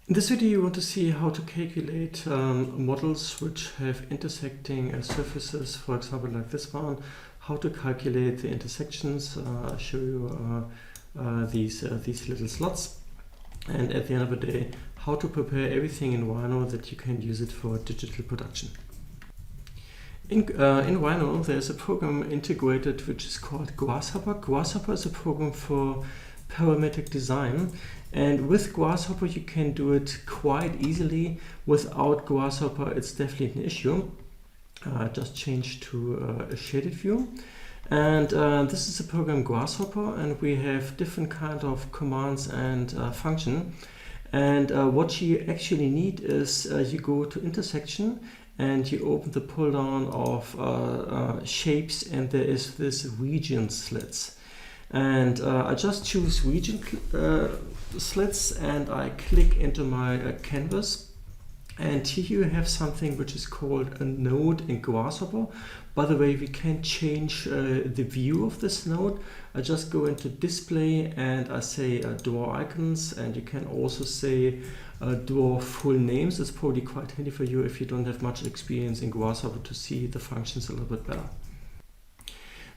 In this video you want to see how to calculate models which have intersecting surfaces, for example like this one, how to calculate the intersections. I'll show you these little slots, and at the end of the day how to prepare everything in Rhino that you can use it for digital production. In Rhino there's a program integrated which is called Grashopper. Grashopper is a program for parametric design, and with Grashopper you can do it quite easily. Without Grashopper it's definitely an issue. Just change to a shaded view, and this is a program Grashopper, and we have different kind of commands and function, and what you actually need is you go to intersection and you open the pull down of shapes, and there is this region slits. And I just choose region slits and I click into my canvas, and here you have something which is called a node in Grasshopper. By the way, we can change the view of this node. I just go into display and I say draw icons, and you can also say draw full names. It's probably quite handy for you if you don't have much experience in Grasshopper to see the functions a little bit better.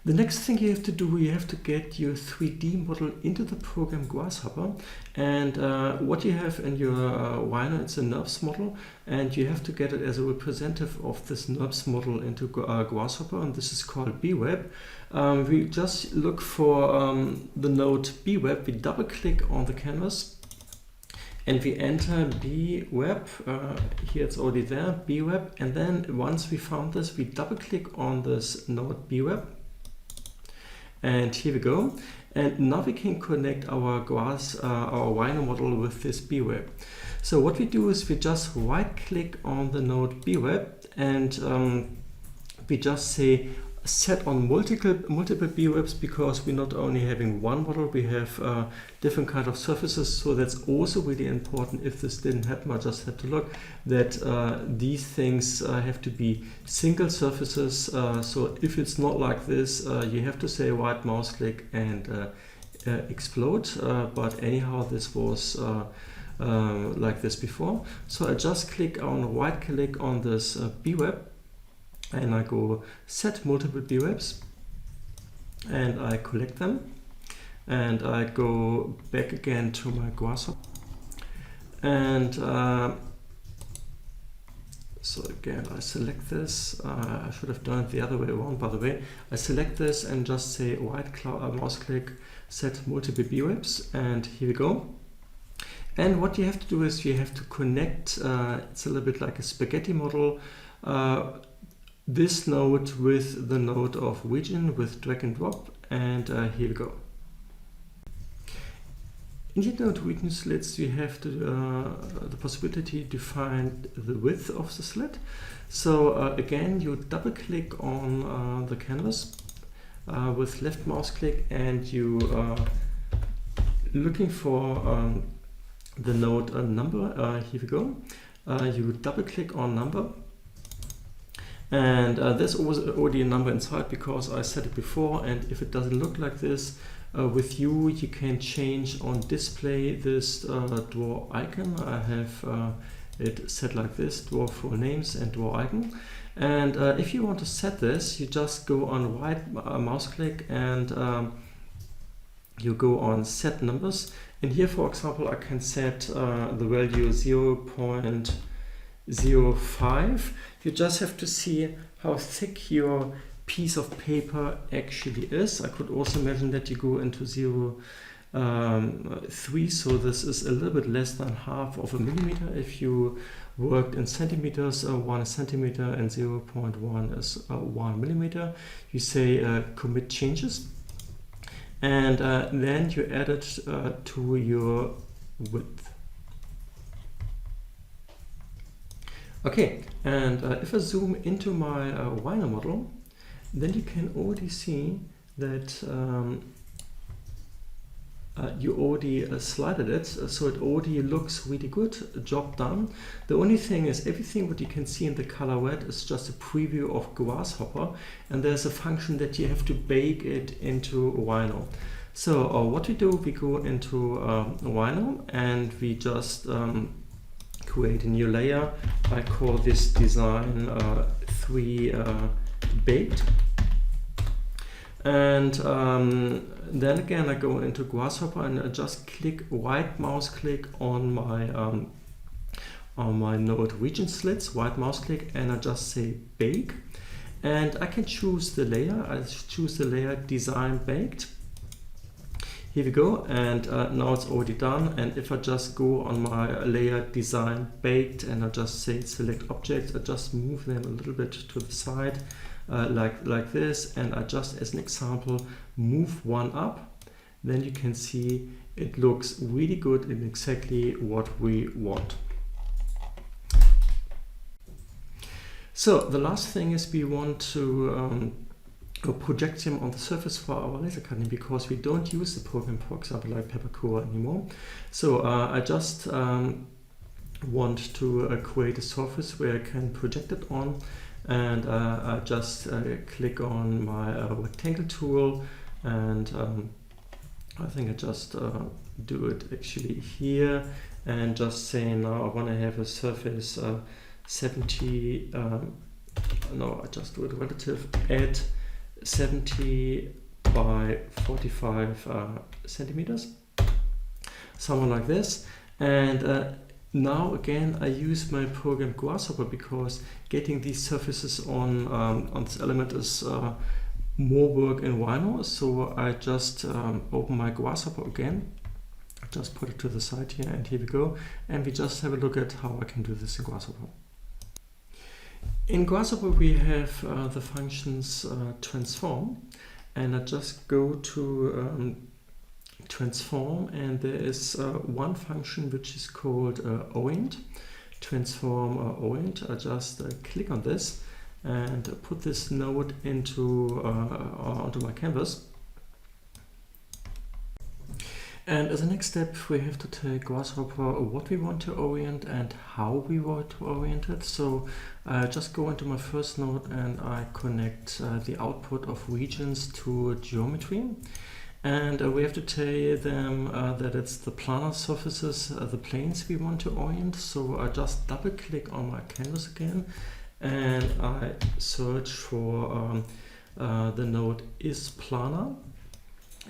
The next thing you have to do, you have to get your 3D model into the program Grasshopper, and what you have in your Rhino, it's a NURBS model, and you have to get it as a representative of this NURBS model into Grasshopper, and this is called bweb. We just look for the node bweb, we double click on the canvas and we enter bweb. Here it's already there, bweb, and then once we found this we double click on this node bweb. And here we go, and now we can connect our Rhino model with this bweb. So what we do is we just right click on the node bweb, and we just say set on multiple bwebs, because we're not only having one model, we have different kind of surfaces. So that's also really important. If this didn't happen, I just had to look that these things have to be single surfaces. So if it's not like this, you have to say right mouse click and explode. But anyhow, this was like this before. So I just right click on this bweb, and I go set multiple bwebs, and I collect them, and I go back again to my Grasshopper, and so again I select this. I should have done it the other way around, by the way. I select this and just say right mouse click, set multiple bwebs, and here we go. And what you have to do is you have to connect, it's a little bit like a spaghetti model, this node with the node of region with drag and drop, and here we go. In your node region slits you have the possibility to find the width of the slit. So again you double click on the canvas with left mouse click, and you looking for the node number. Here we go. You double click on number, and there's already a number inside because I said it before, and if it doesn't look like this with you can change on display this draw icon. I have it set like this, draw full names and draw icon. And if you want to set this, you just go on right mouse click and you go on set numbers, and here for example I can set the value 0.05. You just have to see how thick your piece of paper actually is. I could also imagine that you go into 0.3, so this is a little bit less than half of a millimeter. If you worked in centimeters, 1 centimeter and 0.1 is 1 millimeter. You say commit changes, and then you add it to your width. Okay, and if I zoom into my Rhino model, then you can already see that you already slided it, so it already looks really good. Job done. The only thing is everything what you can see in the color red is just a preview of Grasshopper, and there's a function that you have to bake it into Rhino. So what we do, we go into Rhino and we just create a new layer. I call this design 3 baked. And then again I go into Grashopper and I just click right mouse click on my node RegionSlots, right mouse click, and I just say bake. And I can choose the layer. I choose the layer design baked. Here we go, and now it's already done. And if I just go on my layer design baked and I just say select objects, I just move them a little bit to the side like this, and I just, as an example, move one up. Then you can see it looks really good and exactly what we want. So the last thing is we want to project him on the surface for our laser cutting, because we don't use the program, for example, like Peppercore anymore. So I just want to create a surface where I can project it on, and I just click on my rectangle tool, and I think I just do it actually here, and just say now I want to have a surface 70, no, I just do it relative at 70 by 45 centimeters, somewhere like this. And now again I use my program Grasshopper, because getting these surfaces on this element is more work in Rhino. So I just open my Grasshopper again, just put it to the side here, and here we go, and we just have a look at how I can do this in Grasshopper. In Grasshopper we have the functions transform, and I just go to transform, and there is one function which is called orient, transform orient. I just click on this and put this node into onto my canvas. And as a next step, we have to tell Grasshopper what we want to orient and how we want to orient it. So I just go into my first node and I connect the output of regions to geometry. And we have to tell them that it's the planar surfaces, the planes we want to orient. So I just double click on my canvas again, and I search for the node isPlanar.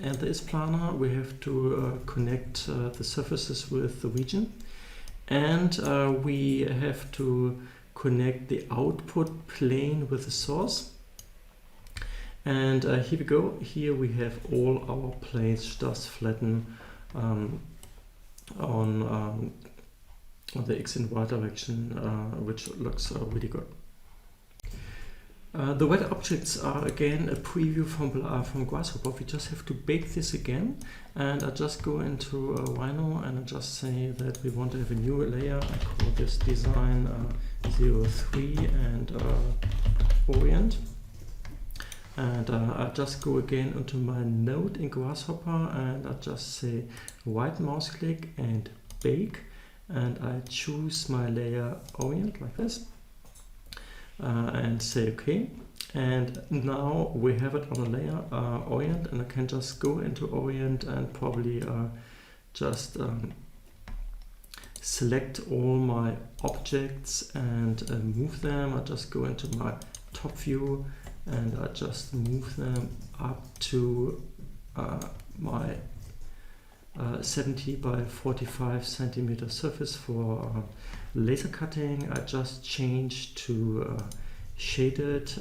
And the isPlanar, we have to connect the surfaces with the region, and we have to connect the output plane with the source. And here we go. Here we have all our planes just flatten on the X and Y direction, which looks really good. The wet objects are again a preview from Grasshopper. We just have to bake this again, and I just go into Rhino and I just say that we want to have a new layer. I call this design 03 and orient. And I just go again into my node in Grasshopper, and I just say right mouse click and bake, and I choose my layer orient like this. And say OK, and now we have it on a layer orient, and I can just go into orient and probably just select all my objects and move them. I just go into my top view and I just move them up to my 70 by 45 centimeter surface for laser cutting. I just change to shaded,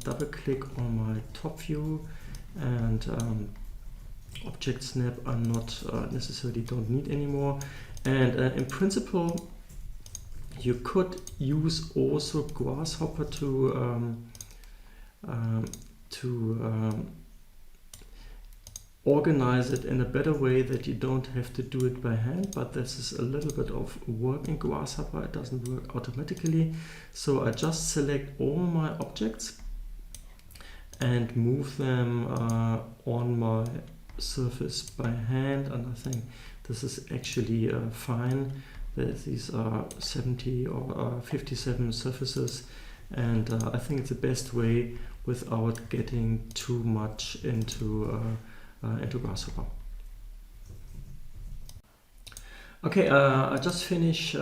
double click on my top view, and object snap I not necessarily don't need anymore. And in principle you could use also Grasshopper to organize it in a better way that you don't have to do it by hand, but this is a little bit of work in Grasshopper. It doesn't work automatically. So I just select all my objects and move them on my surface by hand, and I think this is actually fine. These are 70 or 57 surfaces, and I think it's the best way without getting too much into Grasshopper. Okay, I just finished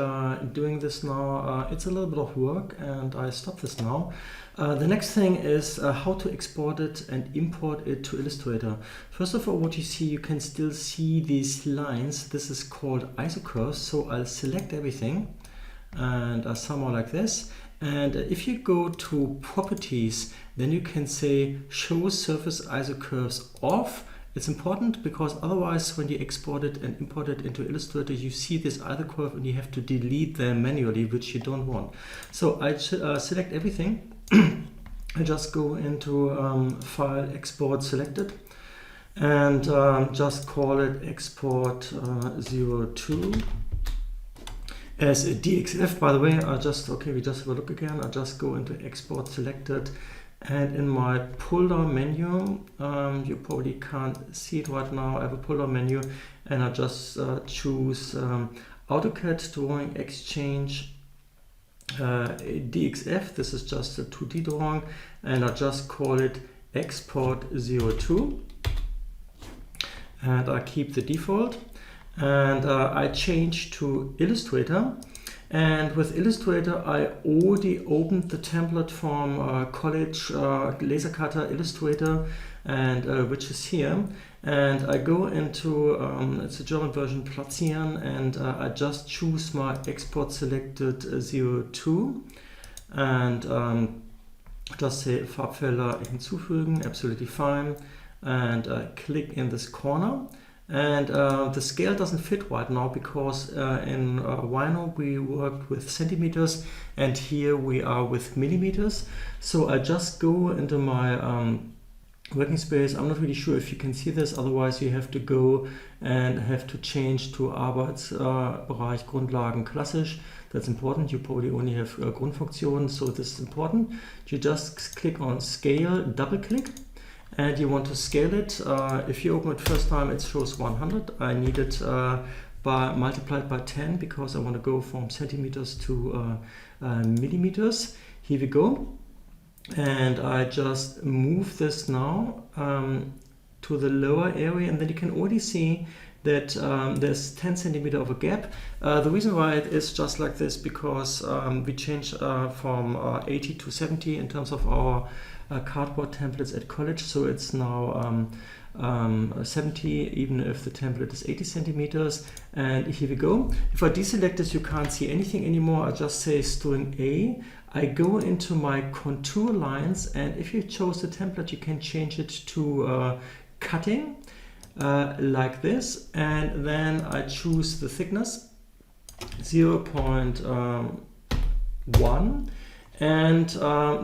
doing this now. It's a little bit of work and I stop this now. The next thing is how to export it and import it to Illustrator. First of all, what you see, you can still see these lines. This is called isocurves. So I'll select everything and somehow like this. And if you go to properties, then you can say show surface isocurves off. It's important because otherwise when you export it and import it into Illustrator, you see this isocurve and you have to delete them manually, which you don't want. So I select everything. I just go into File, Export, Selected, and just call it Export 02 as a DXF. By the way, we just have a look again. I just go into Export, Selected, and in my pull-down menu, you probably can't see it right now. I have a pull-down menu, and I just choose AutoCAD Drawing Exchange DXF. This is just a 2D drawing, and I just call it Export 02, and I keep the default, and I change to Illustrator. And with Illustrator, I already opened the template from College Laser Cutter Illustrator, and which is here. And I go into, it's a German version, Platzieren, and I just choose my export selected 02 and just say Farbfelder hinzufügen, absolutely fine, and click in this corner. And the scale doesn't fit right now because in Rhino we worked with centimeters and here we are with millimeters. So I just go into my working space. I'm not really sure if you can see this, otherwise you have to go and have to change to Arbeitsbereich Grundlagen Klassisch. That's important. You probably only have Grundfunktionen, so this is important. You just click on Scale, double click, and you want to scale it. If you open it first time, it shows 100. I need it multiplied by 10 because I want to go from centimeters to millimeters. Here we go. And I just move this now to the lower area, and then you can already see that there's 10 centimeter of a gap. The reason why it is just like this because we changed from 80 to 70 in terms of our cardboard templates at college, so it's now 70 even if the template is 80 centimeters. And here we go. If I deselect this, you can't see anything anymore. I just say string A. I go into my contour lines, and if you chose the template, you can change it to cutting like this, and then I choose the thickness 0.1. And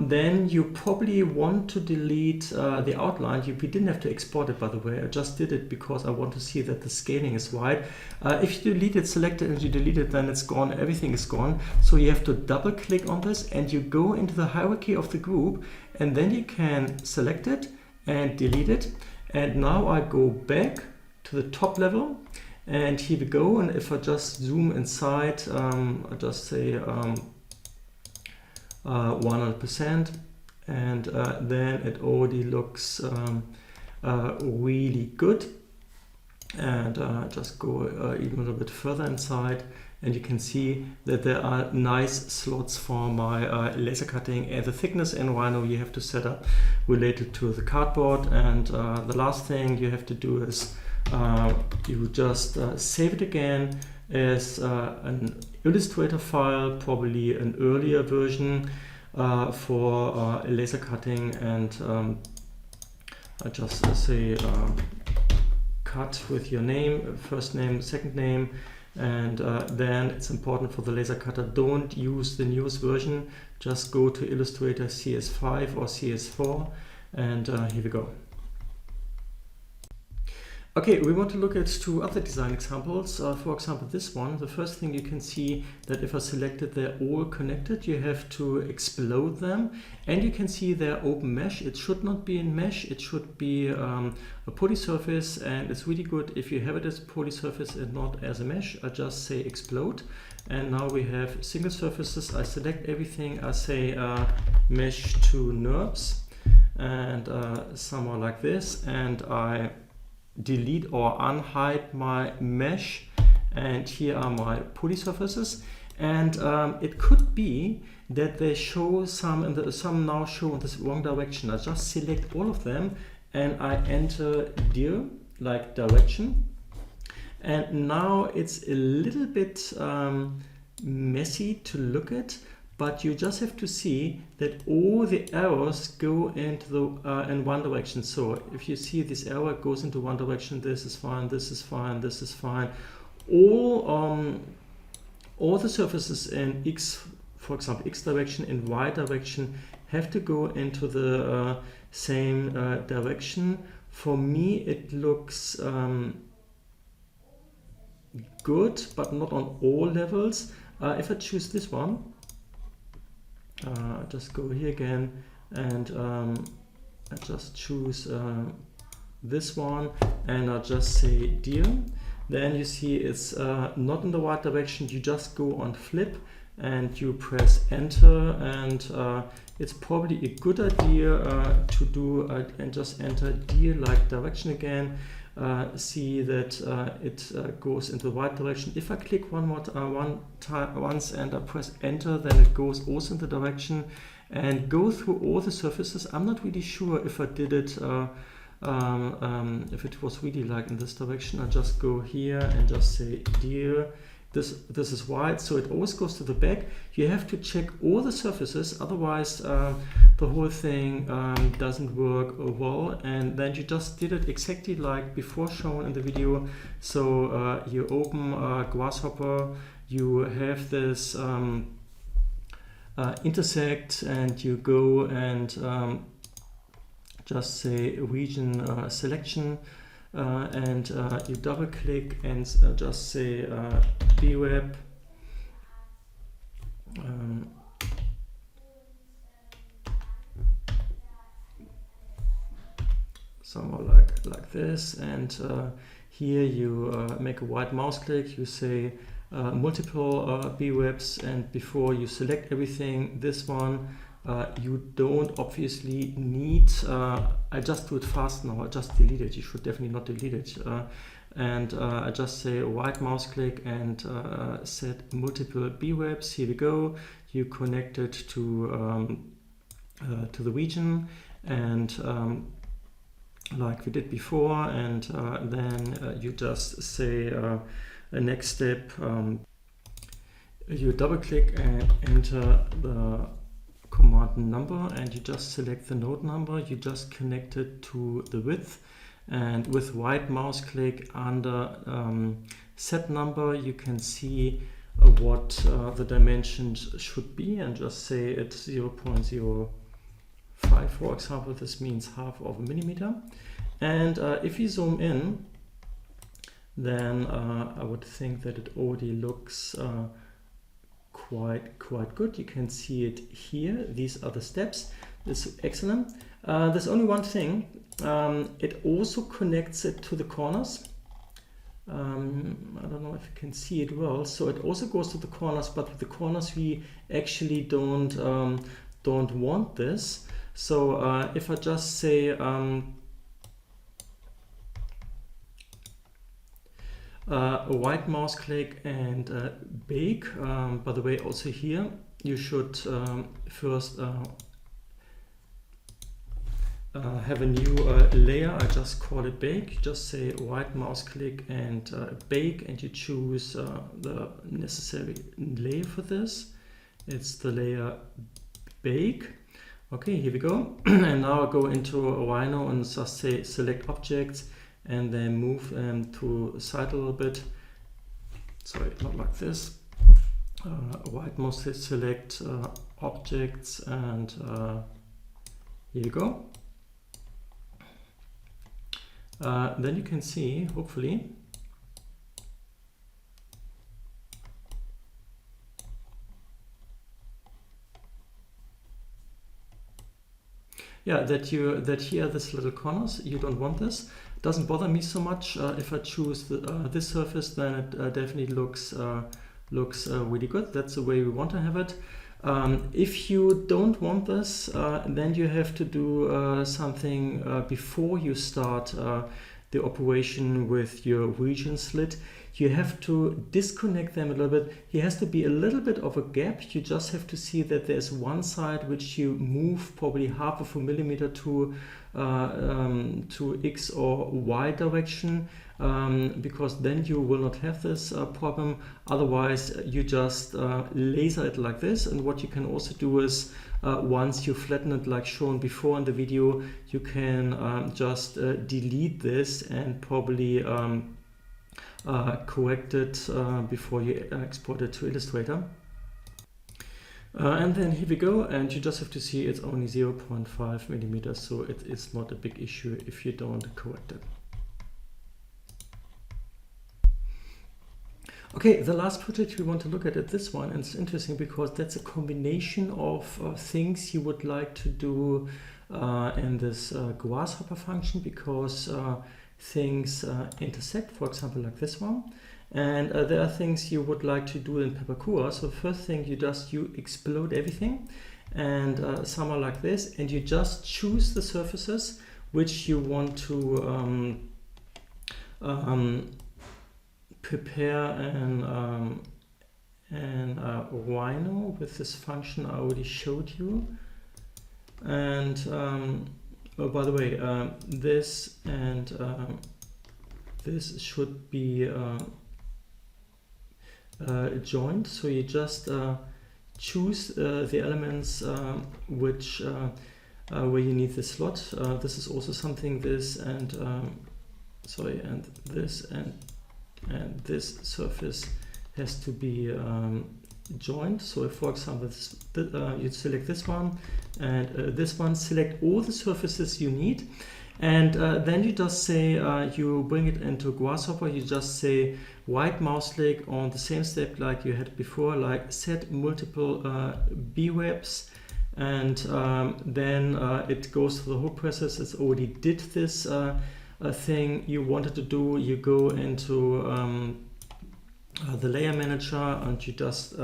then you probably want to delete the outline. We didn't have to export it, by the way. I just did it because I want to see that the scaling is right. If you delete it, select it, and you delete it, then it's gone. Everything is gone. So you have to double click on this, and you go into the hierarchy of the group, and then you can select it and delete it. And now I go back to the top level, and here we go. And if I just zoom inside, I just say 100%, and then it already looks really good. And just go even a little bit further inside, and you can see that there are nice slots for my laser cutting, and the thickness in Rhino you have to set up related to the cardboard. And the last thing you have to do is you just save it again as an Illustrator file, probably an earlier version for laser cutting, and I just say cut with your name, first name, second name, and then it's important for the laser cutter, don't use the newest version, just go to Illustrator CS5 or CS4, and here we go. Okay, we want to look at two other design examples. For example, this one. The first thing you can see that if I select it, they're all connected. You have to explode them, and you can see they're open mesh. It should not be in mesh. It should be a poly surface, and it's really good if you have it as a poly surface and not as a mesh. I just say explode, and now we have single surfaces. I select everything. I say mesh to NURBS, and somewhere like this, and I delete or unhide my mesh, and here are my poly surfaces. And it could be that they show some, and some now show in this wrong direction. I just select all of them and I enter dir, like direction. And now it's a little bit messy to look at, but you just have to see that all the arrows go into the in one direction. So if you see this arrow goes into one direction, this is fine, this is fine, this is fine. All the surfaces in x, for example, x direction and y direction have to go into the same direction. For me, it looks good, but not on all levels. If I choose this one, just go here again, and I just choose this one, and I'll just say dir. Then you see it's not in the right direction. You just go on flip and you press enter, and it's probably a good idea to do and just enter dir like direction again. See that it goes into the right direction. If I click once and I press enter, then it goes also in the direction, and go through all the surfaces. I'm not really sure if I did it if it was really like in this direction. I just go here and just say dir. This is white, so it always goes to the back. You have to check all the surfaces, otherwise the whole thing doesn't work well. And then you just did it exactly like before shown in the video. So you open Grashopper, you have this intersect, and you go and just say region selection, and you double click and just say bweb, somewhere like this, and here you make a white mouse click, you say multiple bwebs, and before you select everything, this one you don't obviously need, I just do it fast now, I just delete it. You should definitely not delete it. And I just say right mouse click and set multiple bwebs. Here we go. You connect it to the region, and like we did before, and then you just say a next step. You double click and enter the command number, and you just select the node number. You just connect it to the width, and with right mouse click under set number, you can see what the dimensions should be, and just say it's 0.05, for example. This means half of a millimeter. And if you zoom in, then I would think that it already looks quite good. You can see it here. These are the steps. This is excellent. There's only one thing. It also connects it to the corners. I don't know if you can see it well. So it also goes to the corners, but with the corners we actually don't want this. So if I just say a right mouse click and bake. By the way, also here you should first have a new layer. I just call it bake. Just say right mouse click and bake, and you choose the necessary layer for this. It's the layer bake. Okay, here we go. And now I go into a Rhino and just say select objects, and then move to the side a little bit. Sorry, not like this. Right mouse select objects, and here you go. Then you can see, hopefully, that here are these little corners. You don't want this. Doesn't bother me so much. If I choose this surface, then it definitely looks really good. That's the way we want to have it. If you don't want this, then you have to do something before you start the operation with your region slit. you have to disconnect them a little bit. Here has to be a little bit of a gap. You just have to see that there's one side which you move probably 1/2 millimeter to X or Y direction, because then you will not have this problem. Otherwise, you just laser it like this. And what you can also do is, once you flatten it like shown before in the video, you can just delete this and probably correct it before you export it to Illustrator. And then here we go, and you just have to see it's only 0.5 millimeters, so it is not a big issue if you don't correct it. Okay, the last project we want to look at is this one, and it's interesting because that's a combination of things you would like to do in this grasshopper function, because things intersect, for example, like this one. And there are things you would like to do in Pepakura. So the first thing you explode everything, and somewhere like this, and you just choose the surfaces which you want to prepare an Rhino with this function I already showed you. And oh, by the way, this and this should be joined. So you just choose the elements which where you need the slot. This is also something, this and sorry, and this and this surface has to be joined. So if, for example, you select this one and this one, select all the surfaces you need, and then you just say, you bring it into Grasshopper, you just say right mouse click on the same step like you had before, like set multiple B-webs, and then it goes through the whole process. It's already did this thing you wanted to do. You go into the layer manager and you just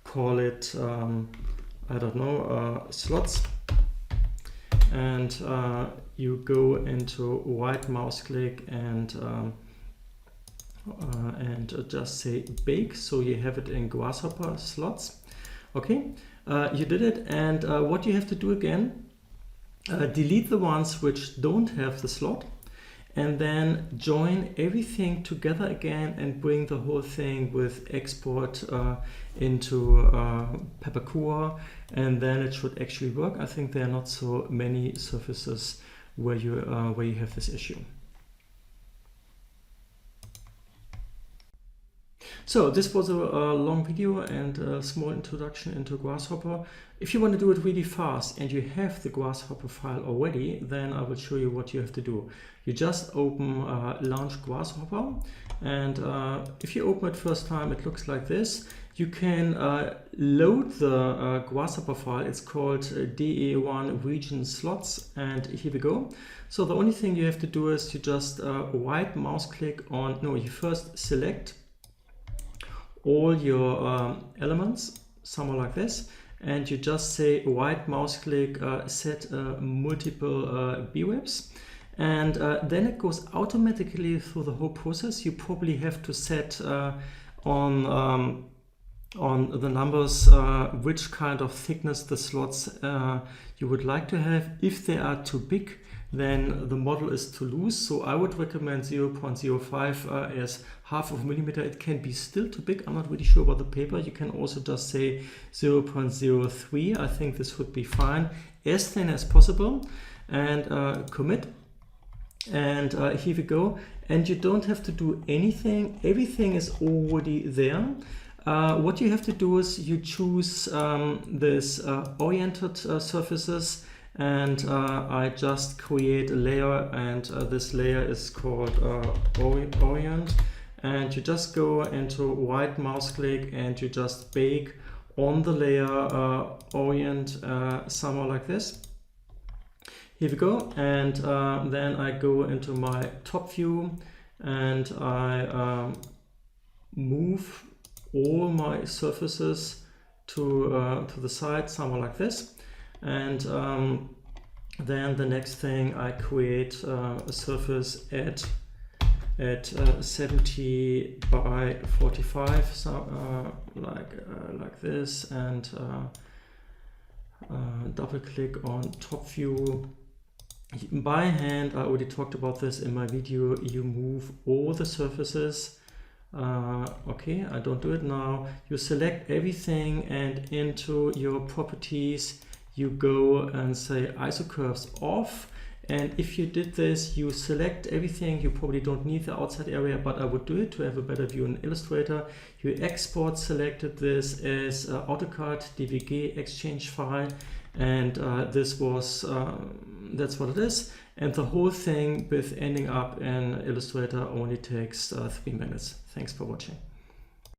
call it, I don't know, slots, and you go into right mouse click and just say bake, so you have it in Grasshopper slots. Okay, you did it, and what you have to do again, delete the ones which don't have the slot, and then join everything together again and bring the whole thing with export into Pepakura, and then it should actually work. I think there are not so many surfaces where you have this issue. So this was a long video and a small introduction into Grasshopper. If you want to do it really fast and you have the Grasshopper file already, then I will show you what you have to do. You just open Launch Grasshopper, and if you open it first time, it looks like this. You can load the Grasshopper file. It's called DE1 RegionSlots, and here we go. So the only thing you have to do is you just right mouse click on, no, you first select all your elements, somewhere like this, and you just say right mouse click, set multiple B-webs, and then it goes automatically through the whole process. You probably have to set on the numbers which kind of thickness the slots you would like to have. If they are too big, then the model is too loose. So I would recommend 0.05 as 1/2 millimeter. It can be still too big. I'm not really sure about the paper. You can also just say 0.03. I think this would be fine. As thin as possible, and commit. And here we go. And you don't have to do anything. Everything is already there. What you have to do is you choose this oriented surfaces, and I just create a layer, and this layer is called orient, and you just go into right mouse click and you just bake on the layer orient somewhere like this. Here we go, and then I go into my top view and I move all my surfaces to the side, somewhere like this. And then the next thing, I create a surface at at 70 by 45, so like this, and double click on top view. By hand, I already talked about this in my video, you move all the surfaces. Okay, I don't do it now. You select everything, and into your properties you go and say isocurves off. And if you did this, you select everything. You probably don't need the outside area, but I would do it to have a better view in Illustrator. You export selected this as AutoCAD DVG exchange file, and this was that's what it is. And the whole thing with ending up in Illustrator only takes 3 minutes. Thanks for watching.